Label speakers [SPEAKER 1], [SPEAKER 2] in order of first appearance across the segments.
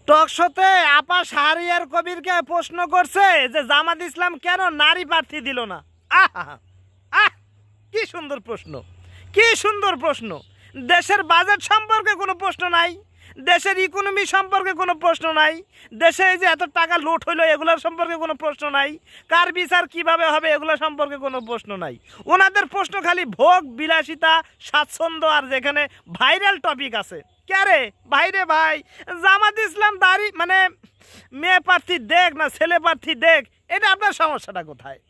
[SPEAKER 1] টকশোতে আপা শাহরিয়ার কবিরকে প্রশ্ন করছে যে জামাত ইসলাম কেন নারী প্রার্থী দিল না। আহ কি সুন্দর প্রশ্ন, কি সুন্দর প্রশ্ন। দেশের বাজেট সম্পর্কে কোনো প্রশ্ন নাই, দেশের ইকোনমি সম্পর্কে কোনো প্রশ্ন নাই, দেশে এই যে এত টাকা লুট হইলো এগুলোর সম্পর্কে কোনো প্রশ্ন নাই, কার বিচার কিভাবে হবে এগুলো সম্পর্কে কোনো প্রশ্ন নাই। ওনাদের প্রশ্ন খালি ভোগ বিলাসিতা, স্বাচ্ছন্দ্য, আর যেখানে ভাইরাল টপিক আছে। ক্যারে ভাইরে ভাই, জামাত ইসলাম দাঁড়ি মানে মেয়ে প্রার্থী দেখ না ছেলে প্রার্থী দেখ, এটা আপনার সমস্যাটা কোথায়?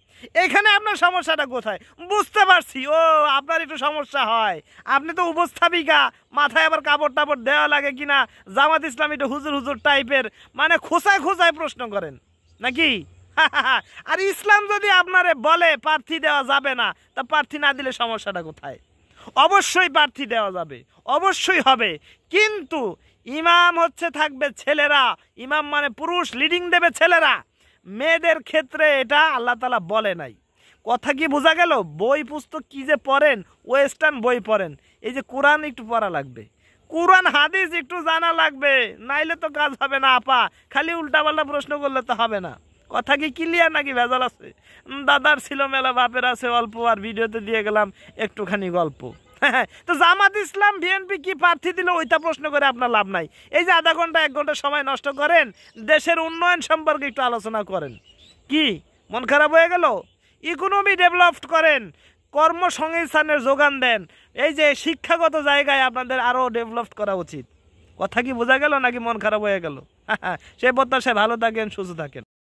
[SPEAKER 1] এখানে আপনার সমস্যাটা কোথায় বুঝতে পারছি। ও আপনার একটু সমস্যা হয়, আপনি তো উপস্থাপিকা, মাথায় আবার কাপড় টাপড় দেওয়া লাগে কিনা, জামাত ইসলাম একটু হুজুর হুজুর টাইপের মানে খোঁচায় খোঁচায় প্রশ্ন করেন নাকি। আর ইসলাম যদি আপনারে বলে প্রার্থী দেওয়া যাবে না, তা প্রার্থী না দিলে সমস্যাটা কোথায়? অবশ্যই প্রার্থী দেওয়া যাবে, অবশ্যই হবে, কিন্তু ইমাম হচ্ছে থাকবে ছেলেরা, ইমাম মানে পুরুষ, লিডিং দেবে ছেলেরা। মেয়েদের ক্ষেত্রে এটা আল্লাহ তাআলা বলে নাই। কথা কি বোঝা গেল? বই পুস্তক কি যে পড়েন, ওয়েস্টার্ন বই পড়েন, এই যে কোরআন একটু পড়া লাগবে, কোরআন হাদিস একটু জানা লাগবে, নাইলে তো কাজ হবে না আপা। খালি উল্টাপাল্টা প্রশ্ন করলে তো হবে না। কথা কি ক্লিয়ার নাকি ভেজাল আছে? দাদার ছিল মেলা, বাপের আছে অল্প, আর ভিডিওতে দিয়ে গেলাম একটুখানি গল্প। তো জামাত ইসলাম বিএনপি কি প্রার্থী দিল ওইটা প্রশ্ন করে আপনার লাভ নাই। এই যে আধা ঘন্টা 1 ঘন্টা সময় নষ্ট করেন, দেশের উন্নয়ন সম্পর্কে একটু আলোচনা করেন। কি মন খারাপ হয়ে গেল? ইকোনমি ডেভেলপ করেন, কর্মসংস্থানের যোগান দেন, এই যে শিক্ষাগত জায়গায় আপনাদের আরও ডেভেলপ করা উচিত। কথা কি বোঝা গেল নাকি মন খারাপ হয়ে গেল? সে প্রত্যাশায় ভালো থাকেন, সুস্থ থাকেন।